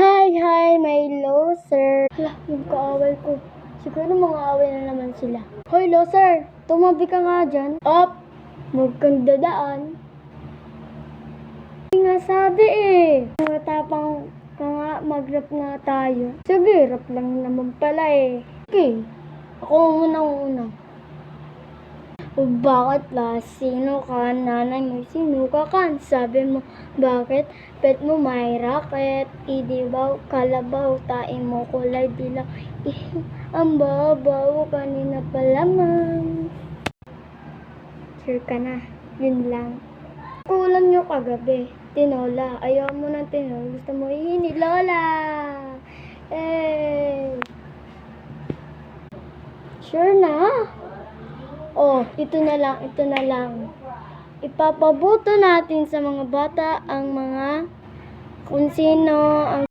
Hi, may loser. Hala, yung kaaway ko. Siguro mga away na naman sila. Hoy, loser! Tumabi ka nga dyan. Up! Huwag kang dadaan. Hindi nga sabi eh. Matapang ka nga, mag-rap nga tayo. Sige, rap lang naman pala eh. Okay, ako una. O bakit ba? Sino ka? Nanay mo, sino ka kan? Sabi mo, bakit? Pet mo may racket, idibaw, kalabaw, taing mo kulay dilaw. Ang babaw, kanina pa lamang. Sure ka na, yun lang. Kulang nyo kagabi, tinola. Ayaw mo ng tinola, gusto mo ihini, lola. Eh, sure na? Oh, ito na lang. Ipapaboto natin sa mga bata ang mga kung sino ang